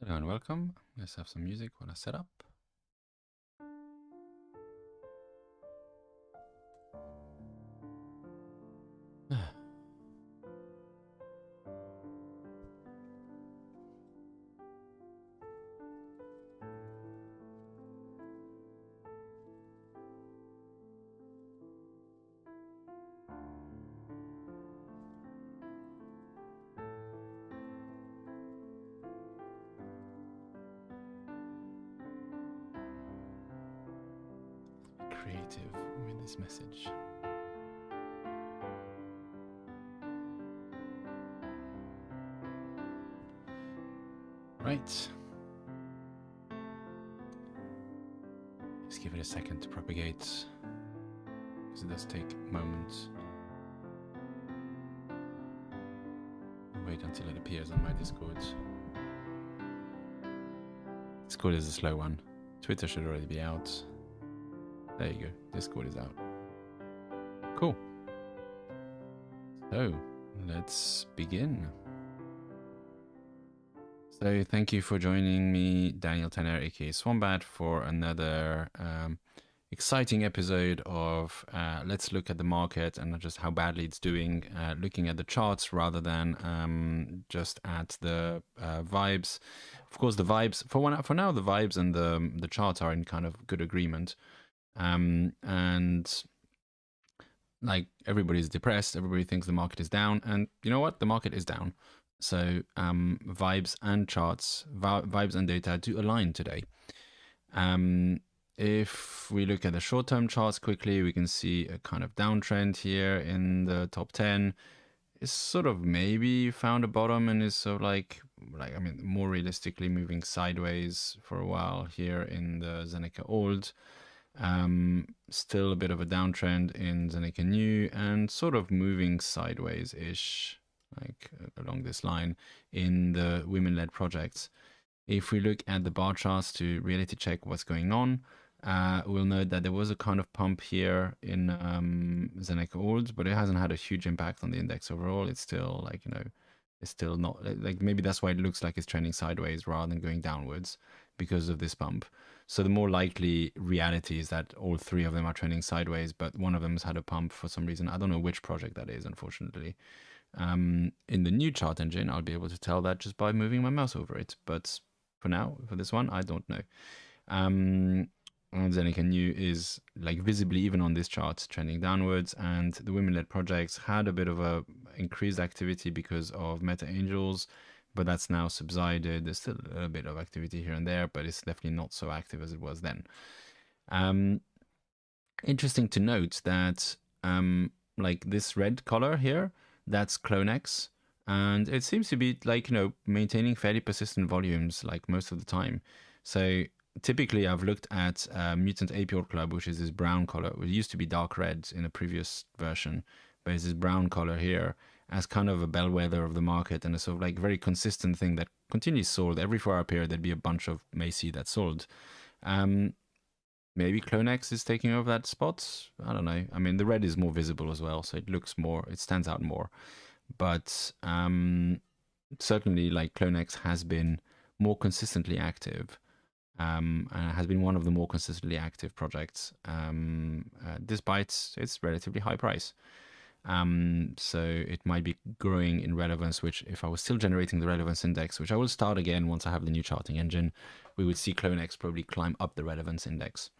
Hello and welcome. Let's have some music while I set up. Creative with this message. Right. Just give it a second to propagate, because it does take a moment. Wait until it appears on my Discord. Discord is a slow one. Twitter should already be out. There you go. Discord is out. Cool. So, let's begin. So, thank you for joining me, Daniel Tanner, aka Swombat, for another exciting episode of Let's Look at the Market and not just how badly it's doing, looking at the charts rather than just at the vibes. Of course, the vibes, for now, the vibes and the charts are in kind of good agreement. And like everybody's depressed, everybody thinks the market is down, and you know what? The market is down. So vibes and charts, vibes and data do align today. If we look at the short-term charts quickly, we can see a kind of downtrend here in the top 10. It's sort of maybe found a bottom and is sort of like I mean, more realistically moving sideways for a while here in the Zeneca Old. Still a bit of a downtrend in Zeneca New and sort of moving sideways-ish, like along this line in the women-led projects. If we look at the bar charts to reality check what's going on, we'll note that there was a kind of pump here in Zeneca Old, but it hasn't had a huge impact on the index overall. It's still like, you know, it's still not, like maybe that's why it looks like it's trending sideways rather than going downwards because of this pump. So the more likely reality is that all three of them are trending sideways, but one of them has had a pump for some reason. I don't know which project that is, unfortunately. In the new chart engine, I'll be able to tell that just by moving my mouse over it. But for now, for this one, I don't know. Zeneca New is like visibly, even on this chart, trending downwards, and the women-led projects had a bit of a increased activity because of Meta Angels, but that's now subsided. There's still a bit of activity here and there, but it's definitely not so active as it was then. Interesting to note that like this red color here, that's CloneX, and it seems to be like, you know, maintaining fairly persistent volumes like most of the time. So typically I've looked at Mutant Apial Club, which is this brown color. It used to be dark red in a previous version, but it's this brown color here as kind of a bellwether of the market and a sort of like very consistent thing that continues sold. Every 4-hour period, there'd be a bunch of Macy that sold. Maybe CloneX is taking over that spot. I don't know. I mean, the red is more visible as well, so it looks more, it stands out more. But certainly, like CloneX has been more consistently active. Has been one of the more consistently active projects, despite its relatively high price. So it might be growing in relevance, which if I was still generating the relevance index, which I will start again once I have the new charting engine, we would see CloneX probably climb up the relevance index.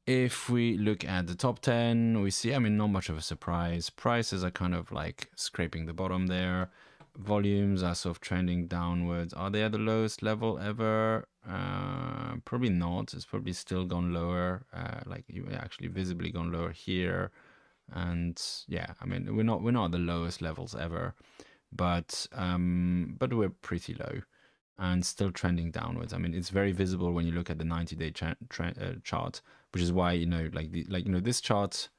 If we look at the top 10, we see, I mean, not much of a surprise. Prices are kind of like scraping the bottom there. Volumes are sort of trending downwards. Are they at the lowest level ever? Probably not. It's probably still gone lower. Like actually visibly gone lower here. And yeah, I mean, we're not at the lowest levels ever, but we're pretty low and still trending downwards. I mean, it's very visible when you look at the 90-day chart, which is why, you know, this chart.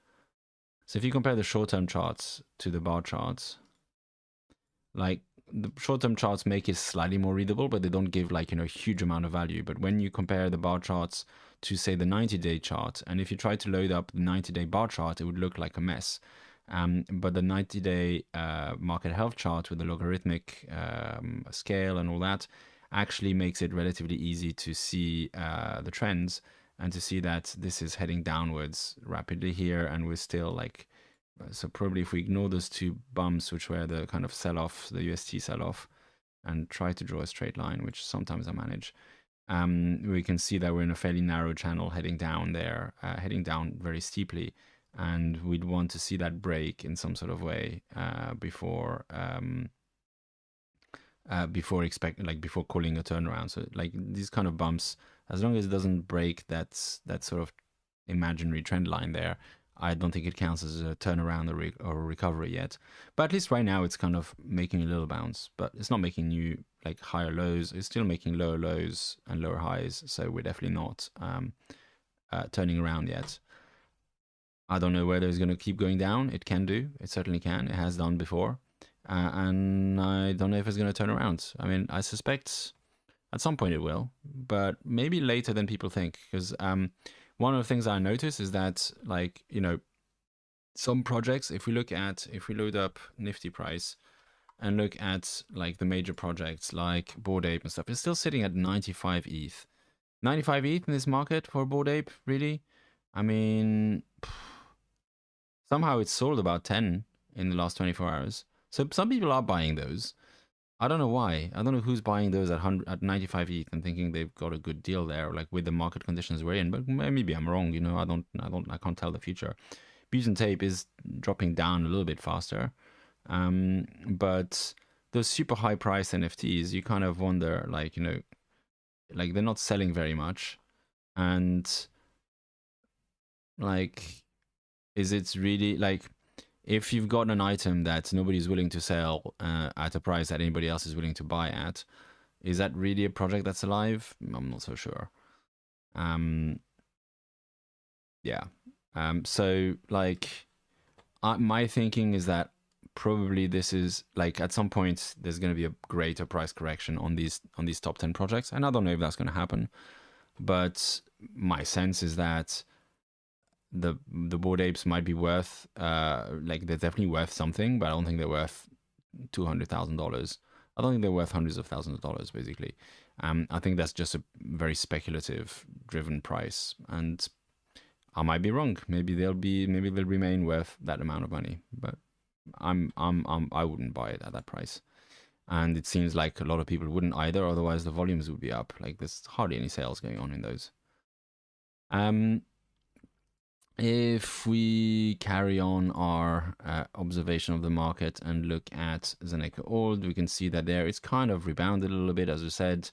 So if you compare the short-term charts to the bar charts, like the short-term charts make it slightly more readable, but they don't give like, you know, a huge amount of value. But when you compare the bar charts to say the 90-day chart, and if you try to load up the 90-day bar chart, it would look like a mess. But the 90-day market health chart with the logarithmic scale and all that actually makes it relatively easy to see the trends and to see that this is heading downwards rapidly here, and we're still like, so probably if we ignore those two bumps, which were the kind of sell-off, the UST sell-off, and try to draw a straight line, which sometimes I manage, we can see that we're in a fairly narrow channel heading down there, heading down very steeply, and we'd want to see that break in some sort of way before before calling a turnaround. So like these kind of bumps, as long as it doesn't break that sort of imaginary trend line there, I don't think it counts as a turnaround or a recovery yet. But at least right now it's kind of making a little bounce, but it's not making new like higher lows. It's still making lower lows and lower highs. So we're definitely not turning around yet. I don't know whether it's going to keep going down. It can do. It certainly can. It has done before. And I don't know if it's going to turn around. I mean, I suspect at some point it will, but maybe later than people think. Because one of the things I notice is that, like, you know, some projects, if we load up Nifty price and look at like the major projects like Bored Ape and stuff, it's still sitting at 95 ETH. 95 ETH in this market for Bored Ape, really? I mean, somehow it's sold about 10 in the last 24 hours. So some people are buying those. I don't know why. I don't know who's buying those at 95 ETH and thinking they've got a good deal there, like with the market conditions we're in. But maybe I'm wrong. You know, I can't tell the future. Bute and Tape is dropping down a little bit faster, but those super high price NFTs, you kind of wonder, like, you know, like they're not selling very much, and like, is it really like, if you've got an item that nobody's willing to sell at a price that anybody else is willing to buy at, is that really a project that's alive? I'm not so sure. Yeah. So like, my thinking is that probably this is like, at some point there's going to be a greater price correction on these top 10 projects, and I don't know if that's going to happen, but my sense is that the Bored Apes might be worth like, they're definitely worth something, but I don't think they're worth $200,000. I don't think they're worth hundreds of thousands of dollars, basically. I think that's just a very speculative driven price, and I might be wrong. Maybe they'll remain worth that amount of money, but I wouldn't buy it at that price. And it seems like a lot of people wouldn't either, otherwise the volumes would be up. Like, there's hardly any sales going on in those. If we carry on our observation of the market and look at Zeneca Old, we can see that there it's kind of rebounded a little bit, as we said,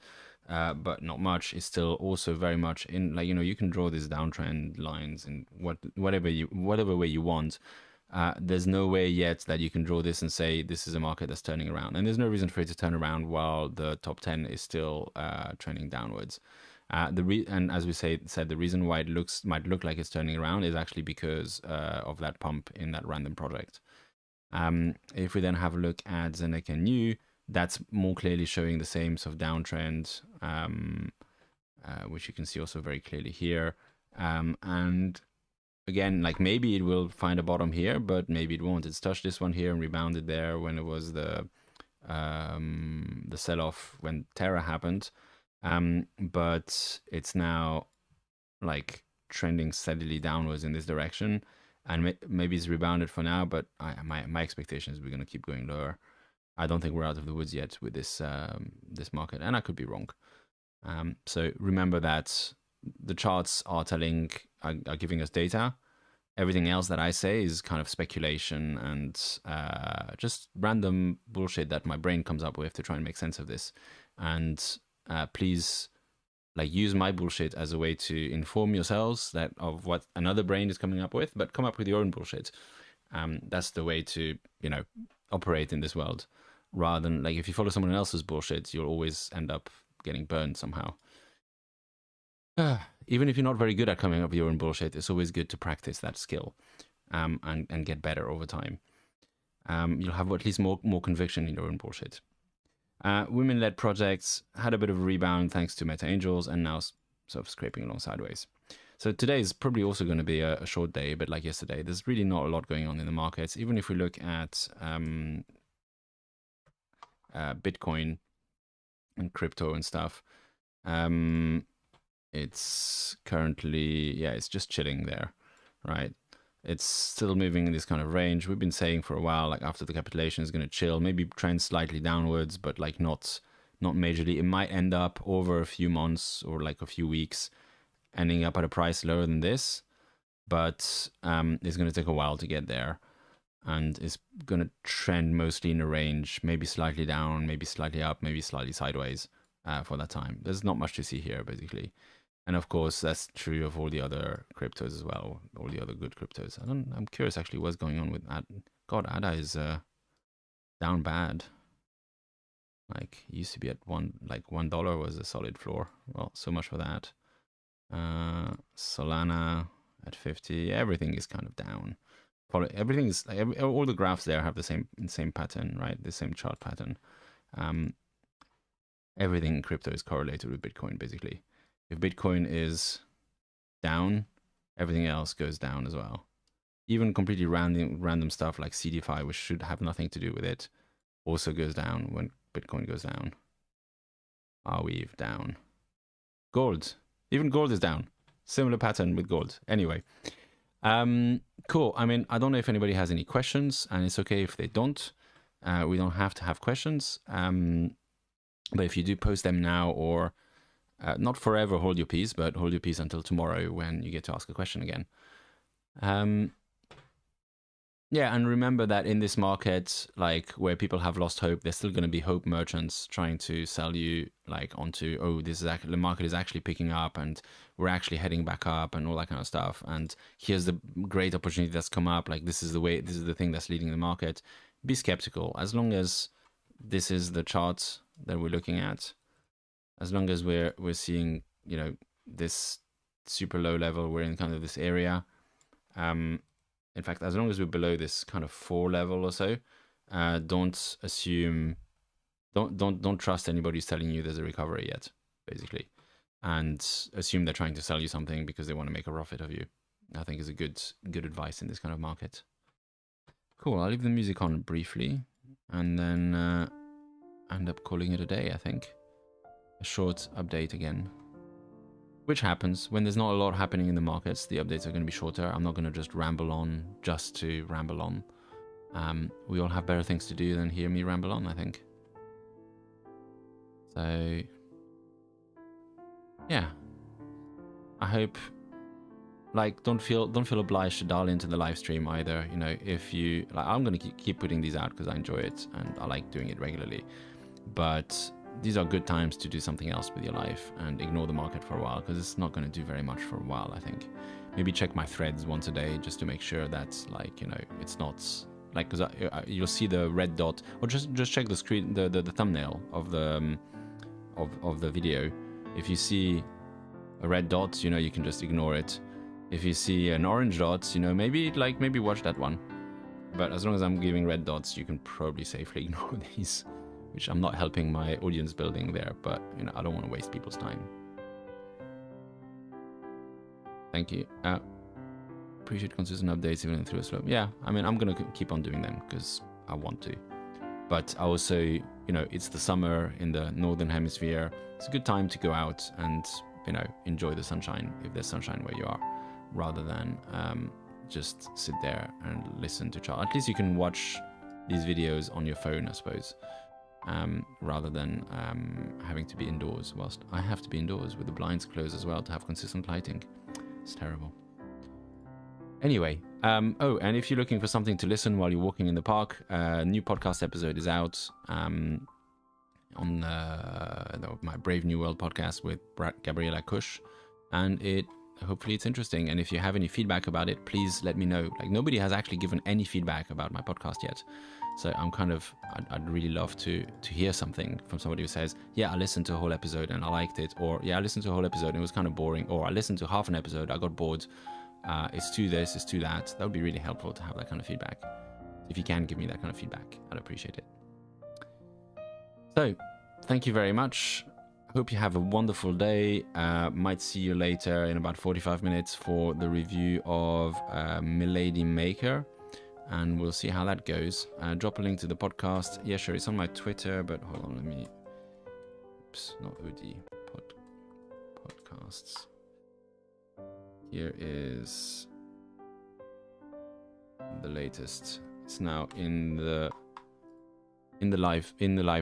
but not much. It's still also very much in, like, you know, you can draw these downtrend lines in whatever way you want. There's no way yet that you can draw this and say this is a market that's turning around, and there's no reason for it to turn around while the top 10 is still trending downwards. And as we said, the reason why it might look like it's turning around is actually because of that pump in that random project. If we then have a look at Zeneca New, that's more clearly showing the same sort of downtrend, which you can see also very clearly here. And again, like, maybe it will find a bottom here, but maybe it won't. It's touched this one here and rebounded there when it was the sell-off when Terra happened. But it's now like trending steadily downwards in this direction, and maybe it's rebounded for now, but my expectation is we're going to keep going lower. I don't think we're out of the woods yet with this this market, and I could be wrong. So remember that the charts are giving us data. Everything else that I say is kind of speculation and just random bullshit that my brain comes up with to try and make sense of this. And please, like, use my bullshit as a way to inform yourselves of what another brain is coming up with, but come up with your own bullshit. That's the way to, you know, operate in this world. Rather than, like, if you follow someone else's bullshit, you'll always end up getting burned somehow. Even if you're not very good at coming up with your own bullshit, it's always good to practice that skill and get better over time. You'll have at least more conviction in your own bullshit. Women-led projects had a bit of a rebound thanks to Meta Angels, and now sort of scraping along sideways. So today is probably also going to be a short day, but like yesterday, there's really not a lot going on in the markets. Even if we look at Bitcoin and crypto and stuff, it's currently, yeah, it's just chilling there, right? It's still moving in this kind of range. We've been saying for a while, like after the capitulation is going to chill, maybe trend slightly downwards, but like not majorly. It might end up over a few months or like a few weeks, ending up at a price lower than this, but it's going to take a while to get there, and it's going to trend mostly in a range, maybe slightly down, maybe slightly up, maybe slightly sideways for that time. There's not much to see here, basically. And of course, that's true of all the other cryptos as well, all the other good cryptos. I'm curious actually what's going on with ADA. God, ADA is down bad. Like, it used to be at $1 was a solid floor. Well, so much for that. Solana at 50. Everything is kind of down. Everything is all the graphs there have the same pattern, right? The same chart pattern. Everything in crypto is correlated with Bitcoin, basically. If Bitcoin is down, everything else goes down as well. Even completely random stuff like CDFI, which should have nothing to do with it, also goes down when Bitcoin goes down. Arweave down. Gold. Even gold is down. Similar pattern with gold. Anyway. Cool. I mean, I don't know if anybody has any questions, and it's okay if they don't. We don't have to have questions. But if you do post them now, or not forever hold your peace, but hold your peace until tomorrow when you get to ask a question again. Yeah, and remember that in this market, like where people have lost hope, there's still going to be hope merchants trying to sell you like onto, oh, this is actually, the market is actually picking up and we're actually heading back up and all that kind of stuff. And here's the great opportunity that's come up. Like this is the thing that's leading the market. Be skeptical. As long as this is the chart that we're looking at, as long as we're seeing, you know, this super low level, we're in kind of this area. In fact, as long as we're below this kind of 4 level or so, don't assume, don't trust anybody who's telling you there's a recovery yet, basically, and assume they're trying to sell you something because they want to make a profit of you. I think is a good advice in this kind of market. Cool. I'll leave the music on briefly, and then end up calling it a day. I think a short update again. Which happens when there's not a lot happening in the markets. The updates are going to be shorter. I'm not going to just ramble on just to ramble on. We all have better things to do than hear me ramble on, I think. So, yeah. I hope, like, don't feel obliged to dial into the live stream either. You know, if you like, I'm going to keep putting these out because I enjoy it and I like doing it regularly. But these are good times to do something else with your life and ignore the market for a while, because it's not going to do very much for a while, I think. Maybe check my threads once a day just to make sure that, like, you know, it's not like, because you'll see the red dot, or just check the screen, the thumbnail of the video. If you see a red dot, you know, you can just ignore it. If you see an orange dot, you know, maybe watch that one. But as long as I'm giving red dots, you can probably safely ignore these. Which I'm not helping my audience building there, but you know, I don't want to waste people's time. Thank you. Appreciate consistent updates even through a slope. Yeah, I mean, I'm gonna keep on doing them because I want to. But I also, you know, it's the summer in the northern hemisphere. It's a good time to go out and, you know, enjoy the sunshine if there's sunshine where you are, rather than just sit there and listen to chat. At least you can watch these videos on your phone, I suppose. Rather than having to be indoors, whilst I have to be indoors with the blinds closed as well to have consistent lighting. It's terrible. Anyway, oh, and if you're looking for something to listen while you're walking in the park, a new podcast episode is out on my Brave New World podcast with Gabriela Kush, and hopefully it's interesting. And if you have any feedback about it, please let me know. Like, nobody has actually given any feedback about my podcast yet. So I'd really love to hear something from somebody who says, yeah, I listened to a whole episode and I liked it, or yeah, I listened to a whole episode and it was kind of boring, or I listened to half an episode, I got bored, it's too this, it's too that. That would be really helpful to have that kind of feedback. If you can give me that kind of feedback, I'd appreciate it. So, thank you very much. hope you have a wonderful day. Might see you later in about 45 minutes for the review of Milady Maker, and we'll see how that goes. Drop a link to the podcast. Yeah, sure, it's on my Twitter, but hold on, let me... Oops, not OD. Podcasts. Here is the latest. It's now in the live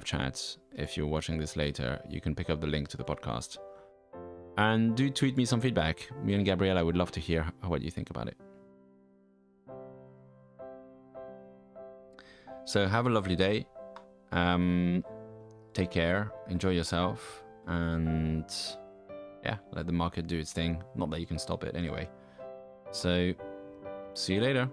chat. If you're watching this later, you can pick up the link to the podcast. And do tweet me some feedback. Me and Gabriella would love to hear what you think about it. So have a lovely day. Take care. Enjoy yourself. And yeah, let the market do its thing. Not that you can stop it anyway. So see you later.